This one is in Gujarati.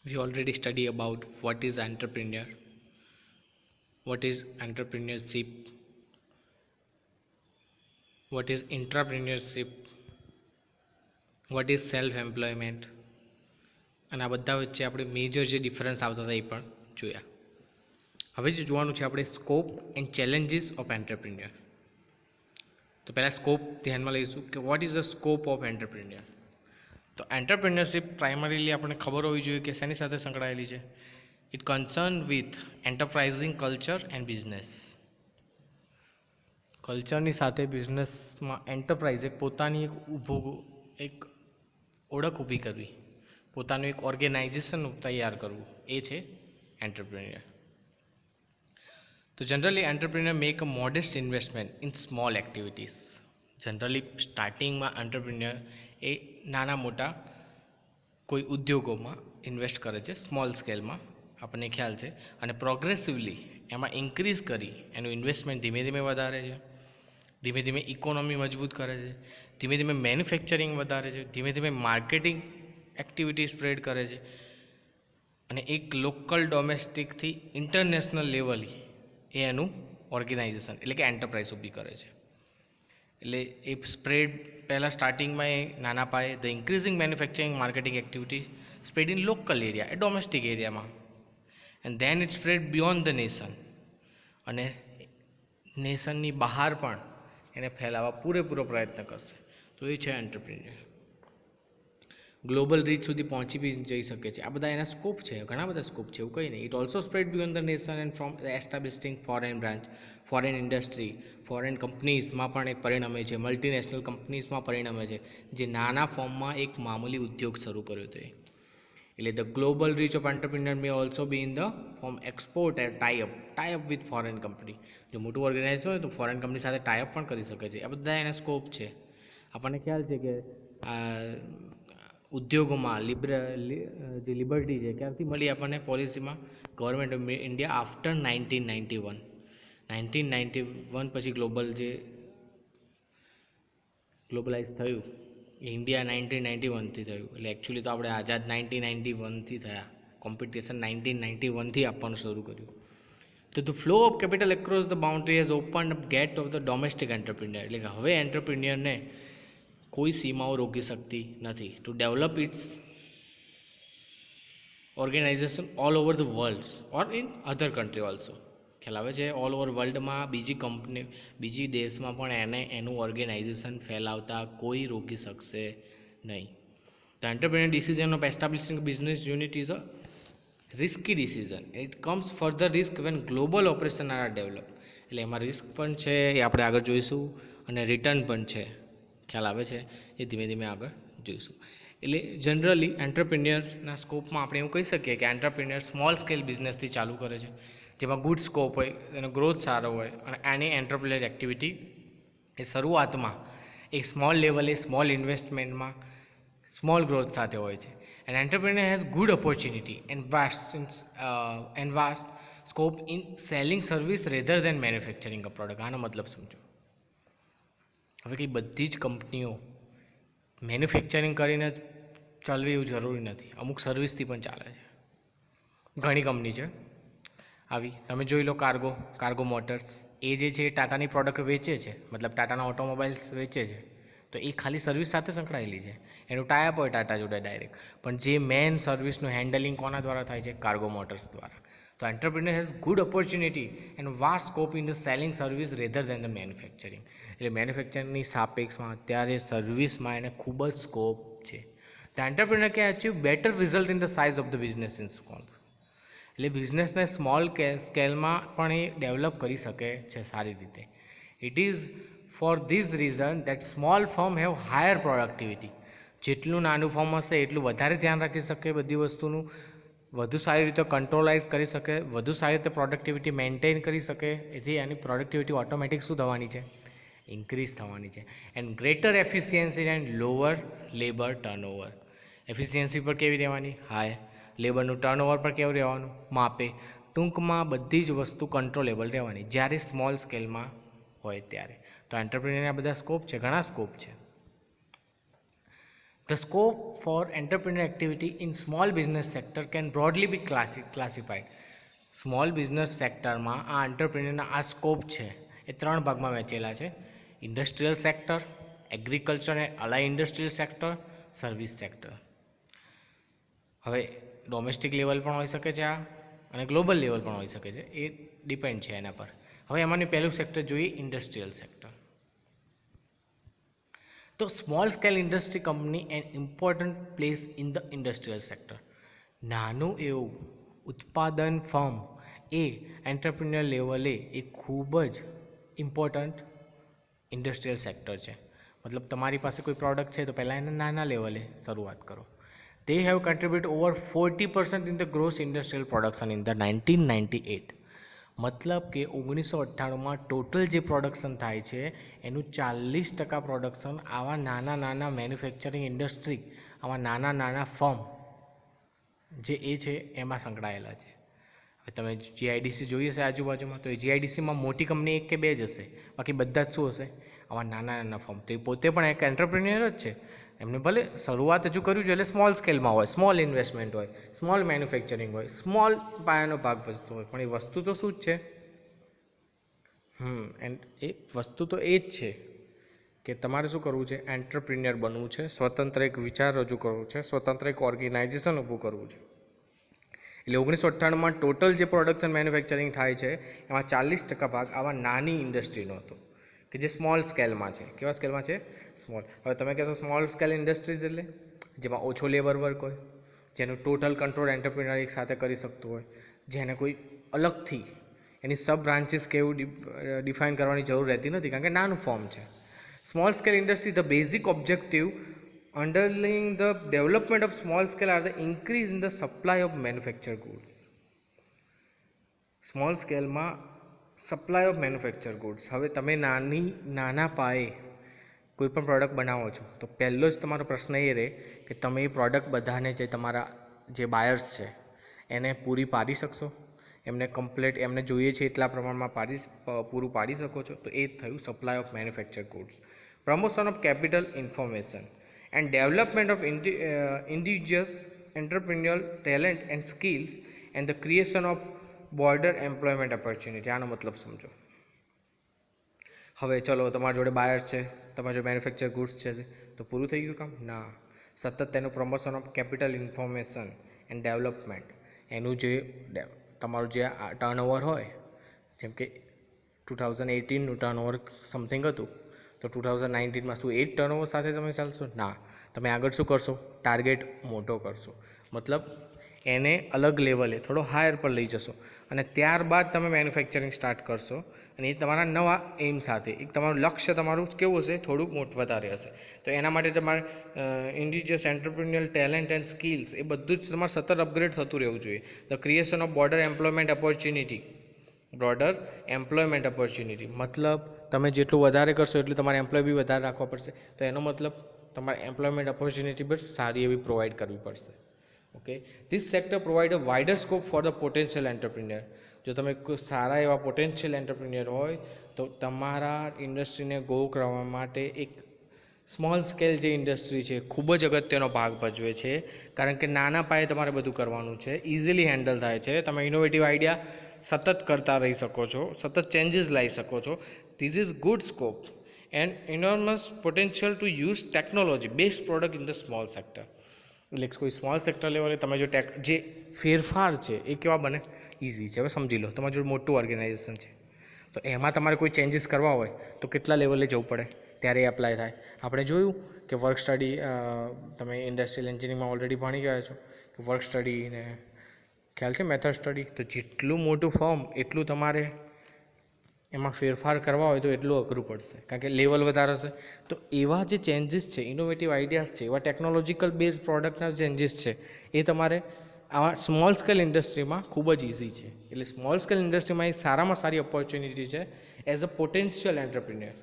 We already study about what is entrepreneur, what is entrepreneurship, what is intrapreneurship, what is self employment, અને આ બધા વચ્ચે આપણે મેજર જે ડિફરન્સ આવતા હતા એ પણ જોયા. હવે જે જોવાનું છે આપણે scope and challenges of entrepreneur. તો પહેલાં સ્કોપ ધ્યાનમાં લઈશું કે what is the scope of entrepreneur. તો એન્ટરપ્રિન્યોરશિપ પ્રાઇમરીલી આપણે ખબર હોવી જોઈએ કે શેની સાથે સંકળાયેલી છે. It concern with enterprising culture and business. કલ્ચરની સાથે બિઝનેસમાં એન્ટરપ્રાઇઝ એક પોતાની એક ઓળખ ઊભી કરવી, પોતાનું એક ઓર્ગેનાઇઝેશન તૈયાર કરવું, એ છે એન્ટરપ્રિન્યોર. તો generally entrepreneur make a modest investment in small activities. Generally સ્ટાર્ટિંગમાં એન્ટરપ્રિન્યોર એ નાના મોટા કોઈ ઉદ્યોગોમાં ઇન્વેસ્ટ કરે છે, સ્મોલ સ્કેલમાં, આપણને ખ્યાલ છે, અને પ્રોગ્રેસિવલી એમાં ઇન્ક્રીઝ કરી એનું ઇન્વેસ્ટમેન્ટ ધીમે ધીમે વધારે છે, ધીમે ધીમે ઇકોનોમી મજબૂત કરે છે, ધીમે ધીમે મેન્યુફેક્ચરિંગ વધારે છે, ધીમે ધીમે માર્કેટિંગ એક્ટિવિટી સ્પ્રેડ કરે છે, અને એક લોકલ ડોમેસ્ટિકથી ઇન્ટરનેશનલ લેવલ એ એનું ઓર્ગેનાઇઝેશન એટલે કે એન્ટરપ્રાઇઝ ઊભી કરે છે. એટલે એ સ્પ્રેડ પહેલાં સ્ટાર્ટિંગમાં એ નાના પાયે the increasing manufacturing marketing activity spread in local area, એ ડોમેસ્ટિક એરિયામાં, and then it spread beyond the nation, અને નેશનની બહાર પણ એને ફેલાવવા પૂરેપૂરો પ્રયત્ન કરશે. તો એ છે એન્ટરપ્રિન્યોર. ગ્લોબલ રીચ સુધી પહોંચી બી જઈ શકે છે. આ બધા એના સ્કોપ છે, ઘણા બધા સ્કોપ છે, એવું કંઈ નહીં. It also spread beyond the nation and from establishing foreign branch, foreign industry, foreign કંપનીઝમાં પણ એ પરિણમે છે, મલ્ટીનેશનલ કંપનીઝમાં પરિણમે છે, જે નાના ફોર્મમાં એક મામૂલી ઉદ્યોગ શરૂ કર્યો હતો. એટલે the global reach of entrepreneur may also be in the form export and tie up with foreign company. જો મોટું ઓર્ગેનાઇઝ હોય તો ફોરેન કંપની સાથે ટાઈઅપ પણ કરી શકે છે. આ બધા એના સ્કોપ છે. આપણને ખ્યાલ છે કે ઉદ્યોગોમાં જે લિબર્ટી છે ક્યારથી મળી આપણને પોલિસીમાં, ગવર્મેન્ટ ઓફ ઇન્ડિયા આફ્ટર 1991 પછી ગ્લોબલાઇઝ થયું એ ઇન્ડિયા 1991થી થયું. એટલે એકચ્યુઅલી તો આપણે આઝાદ 1991થી થયા, કોમ્પિટિશન 1991થી આપવાનું શરૂ કર્યું. તો the flow of capital across the boundary has open up gate of the domestic entrepreneur. એટલે કે હવે એન્ટરપ્રિન્યોરને કોઈ સીમાઓ રોકી શકતી નથી to develop its organization all over the world or in other country also. ખ્યાલ આવે છે? ઓલ ઓવર વર્લ્ડમાં બીજી દેશમાં પણ એને એનું ઓર્ગેનાઇઝેશન ફેલાવતા કોઈ રોકી શકશે નહીં. The entrepreneur decision of establishing business unit is a risky decision. It comes further risk when global operation are develop. એટલે એમાં રિસ્ક પણ છે, એ આપણે આગળ જોઈશું, અને રિટર્ન પણ છે. ખ્યાલ આવે છે? એ ધીમે ધીમે આગળ જોઈશું. એટલે જનરલી એન્ટરપ્રિન્યોરના સ્કોપમાં આપણે એવું કહી શકીએ કે એન્ટરપ્રિન્યોર સ્મોલ સ્કેલ બિઝનેસથી ચાલુ કરે છે, જેમાં ગુડ સ્કોપ હોય, એનો ગ્રોથ સારો હોય, અને એની એન્ટરપ્રિન્યોર એક્ટિવિટી એ શરૂઆતમાં એક સ્મોલ લેવલે સ્મોલ ઇન્વેસ્ટમેન્ટમાં સ્મોલ ગ્રોથ સાથે હોય છે. And entrepreneur has good opportunity and vast scope in selling service rather then manufacturing a product. આનો મતલબ સમજો. હવે કંઈ બધી જ કંપનીઓ મેન્યુફેક્ચરિંગ કરીને ચાલવી એવું જરૂરી નથી, અમુક સર્વિસથી પણ ચાલે છે. ઘણી કંપની છે આવી, તમે જોઈ લો કાર્ગો મોટર્સ, એ જે છે એ ટાટાની પ્રોડક્ટ વેચે છે, મતલબ ટાટાના ઓટોમોબાઈલ્સ વેચે છે, તો એ ખાલી સર્વિસ સાથે સંકળાયેલી છે, એનું ટાઈઅપ હોય ટાટા જોડે ડાયરેક્ટ, પણ જે મેન સર્વિસનું હેન્ડલિંગ કોના દ્વારા થાય છે? કાર્ગો મોટર્સ દ્વારા. તો entrepreneur has good opportunity and vast scope in the selling service rather then the manufacturing. એટલે મેન્યુફેક્ચરિંગની સાપેક્ષમાં અત્યારે સર્વિસમાં એને ખૂબ જ સ્કોપ છે. The entrepreneur can achieve better result in the size of the business in small. એટલે બિઝનેસને સ્મોલ સ્કેલમાં પણ એ ડેવલપ કરી શકે છે સારી રીતે. It is for this reason that small firm have higher productivity. જેટલું નાનું ફર્મ હશે એટલું વધારે ધ્યાન રાખી શકે બધી વસ્તુનું, વધુ સારી રીતે કંટ્રોલાઇઝ કરી શકે, વધુ સારી રીતે પ્રોડક્ટિવિટી મેન્ટેન કરી શકે. એથી એની પ્રોડક્ટિવિટી ઓટોમેટિક શું થવાની છે? ઇન્ક્રીઝ થવાની છે. And greater efficiency and lower labour turnover. Efficiency પર કેવી રહેવાની? હાઈ. લેબરનું ટર્નઓવર પર કેવું રહેવાનું? માપે. ટૂંકમાં બધી જ વસ્તુ કંટ્રોલેબલ રહેવાની જ્યારે સ્મોલ સ્કેલમાં હોય ત્યારે. તો એન્ટરપ્રિન્યોરના બધા સ્કોપ છે, ઘણા સ્કોપ છે. The scope for entrepreneurial activity in small business sector can broadly be classified. Small business સેક્ટરમાં આ એન્ટરપ્રિન્યોરના આ સ્કોપ છે એ 3 ભાગમાં વહેંચેલા છે: industrial sector, agriculture and allied industrial sector, service sector. હવે ડોમેસ્ટિક લેવલ પણ હોઈ શકે છે આ, અને ગ્લોબલ લેવલ પણ હોઈ શકે છે, એ ડિપેન્ડ છે એના પર. હવે એમાંની પહેલું સેક્ટર જોઈએ, ઇન્ડસ્ટ્રીયલ સેક્ટર. તો small scale industry company and important place in the industrial sector. નાનું એવું ઉત્પાદન ફર્મ એ એન્ટરપ્રિન્યોર લેવલે એ ખૂબ જ ઇમ્પોર્ટન્ટ ઇન્ડસ્ટ્રીયલ સેક્ટર છે. મતલબ તમારી પાસે કોઈ પ્રોડક્ટ છે તો પહેલાં એને નાના લેવલે શરૂઆત કરો. They have contributed over 40% in the gross industrial production in the 1998. મતલબ કે 1998માં ટોટલ જે પ્રોડક્શન થાય છે એનું 40% પ્રોડક્શન આવા નાના મેન્યુફેક્ચરિંગ ઇન્ડસ્ટ્રી, આવા નાના ફર્મ જે એ છે એમાં સંકળાયેલા છે. હવે તમે જીઆઈડીસી જોઈએ છે આજુબાજુમાં, તો એ જીઆઈડીસીમાં મોટી કંપની 1 કે 2 જ હશે, બાકી બધા જ શું હશે, આવા નાના ફર્મ. તો એ પોતે પણ એક એન્ટરપ્રિન્યોર જ છે. એમને ભલે શરૂઆત હજુ કર્યું છે એટલે સ્મોલ સ્કેલમાં હોય, સ્મોલ ઇન્વેસ્ટમેન્ટ હોય, સ્મોલ મેન્યુફેક્ચરિંગ હોય, સ્મોલ પાયાનો ભાગ ભજતો હોય, પણ એ વસ્તુ તો શું જ છે, એન્ડ એ વસ્તુ તો એ જ છે કે તમારે શું કરવું છે, એન્ટરપ્રિન્યોર બનવું છે, સ્વતંત્ર એક વિચાર રજૂ કરવું છે, સ્વતંત્ર એક ઓર્ગેનાઇઝેશન ઊભું કરવું છે. એટલે 1998માં ટોટલ જે પ્રોડક્શન મેન્યુફેક્ચરિંગ થાય છે એમાં 40% ભાગ આવા નાની ઇન્ડસ્ટ્રીનો હતો કે જે સ્મોલ સ્કેલમાં છે. કેવા સ્કેલમાં છે? સ્મોલ. હવે તમે કહેશો સ્મોલ સ્કેલ ઇન્ડસ્ટ્રીઝ એટલે જેમાં ઓછો લેબર વર્ક હોય, જેનું ટોટલ કંટ્રોલ એન્ટરપ્રિન્યોર એક સાથે કરી શકતું હોય, જેને કોઈ અલગથી એની સબ બ્રાન્ચીસ કે એવું ડિફાઇન કરવાની જરૂર રહેતી નથી, કારણ કે નાનું ફોર્મ છે. Small scale industry, the basic objective underlying the development of small scale are the increase in the supply of manufactured goods. Small સ્કેલમાં સપ્લાય ઓફ મેન્યુફેક્ચર ગુડ્સ. હવે તમે નાના પાયે કોઈ પણ પ્રોડક્ટ બનાવો છો તો પહેલો જ તમારો પ્રશ્ન એ રહે કે તમે એ પ્રોડક્ટ બધાને જે તમારા જે બાયર્સ છે એને પૂરી પાડી શકશો, એમને કમ્પ્લીટ એમને જોઈએ છે એટલા પ્રમાણમાં પૂરું પાડી શકો છો. તો એ જ થયું supply of manufacture goods. Promotion of capital information and development of indigenous entrepreneurial talent and skills and the creation of broader employment opportunity. આનો મતલબ સમજો. હવે ચલો તમારા જોડે બાયર્સ છે, તમારા જોડે મેન્યુફેક્ચર ગુડ્સ છે, તો પૂરું થઈ ગયું કામ? ના. સતત તેનું promotion of capital information and development, એનું જે તમારું જે ટર્નઓવર હોય, જેમ કે 2018નું ટર્નઓવર સમથિંગ હતું, તો 2019માં શું એ જ ટર્નઓવર સાથે તમે ચાલશો? ના. તમે આગળ શું કરશો? ટાર્ગેટ મોટો કરશો, મતલબ એને અલગ લેવલે થોડો હાયર પર લઈ જશો, અને ત્યારબાદ તમે મેન્યુફેક્ચરિંગ સ્ટાર્ટ કરશો. અને એ તમારા નવા એમ સાથે એક તમારું લક્ષ્ય તમારું કેવું હશે? થોડુંક વધારે હશે. તો એના માટે તમારે ઇન્ડિજિયસ એન્ટરપ્રિન્યોરિયલ ટેલેન્ટ એન્ડ સ્કિલ્સ એ બધું જ તમારે સતત અપગ્રેડ થતું રહેવું જોઈએ. The creation of broader employment opportunity, મતલબ તમે જેટલું વધારે કરશો એટલું તમારે એમ્પ્લોય બી વધારે રાખવા પડશે. તો એનો મતલબ તમારે એમ્પ્લોયમેન્ટ ઓપોર્ચ્યુનિટી પણ સારી એવી પ્રોવાઈડ કરવી પડશે. Okay, this sector provide a wider scope for the potential entrepreneur. જો તમે સારા એવા પોટેન્શિયલ એન્ટરપ્રિન્યોર હોય તો તમારા ઇન્ડસ્ટ્રીને ગ્રો કરવા માટે એક સ્મોલ સ્કેલ જે ઇન્ડસ્ટ્રી છે ખૂબ જ અગત્યનો ભાગ ભજવે છે, કારણ કે નાના પાયે તમારે બધું કરવાનું છે, ઇઝીલી હેન્ડલ થાય છે, તમે ઇનોવેટિવ આઈડિયા સતત કરતા રહી શકો છો, સતત ચેન્જીસ લાવી શકો છો. This is good scope and enormous potential to use technology based product in the small sector. એટલે કોઈ સ્મોલ સેક્ટર લેવલે તમે જે ફેરફાર છે એ કેવા બને? ઇઝી છે. હવે સમજી લો તમારું જો મોટું ઓર્ગેનાઇઝેશન છે તો એમાં તમારે કોઈ ચેન્જીસ કરવા હોય તો કેટલા લેવલે જવું પડે ત્યારે એ એપ્લાય થાય. આપણે જોયું કે વર્ક સ્ટડી, તમે ઇન્ડસ્ટ્રીયલ એન્જિનિયરિંગમાં ઓલરેડી ભણી ગયા છો કે વર્ક સ્ટડી ને ખ્યાલ છે મેથડ સ્ટડી. તો જેટલું મોટું ફોર્મ એટલું તમારે એમાં ફેરફાર કરવા હોય તો એટલું અઘરું પડશે, કારણ કે લેવલ વધારે હશે. તો એવા જે ચેન્જીસ છે, ઇનોવેટિવ આઈડિયાઝ છે, એવા ટેકનોલોજીકલ બેઝ પ્રોડક્ટના ચેન્જીસ છે એ તમારે આવા સ્મોલ સ્કેલ ઇન્ડસ્ટ્રીમાં ખૂબ જ ઇઝી છે. એટલે સ્મોલ સ્કેલ ઇન્ડસ્ટ્રીમાં એ સારામાં સારી ઓપોર્ચ્યુનિટી છે એઝ અ પોટેન્શિયલ એન્ટરપ્રિન્યોર.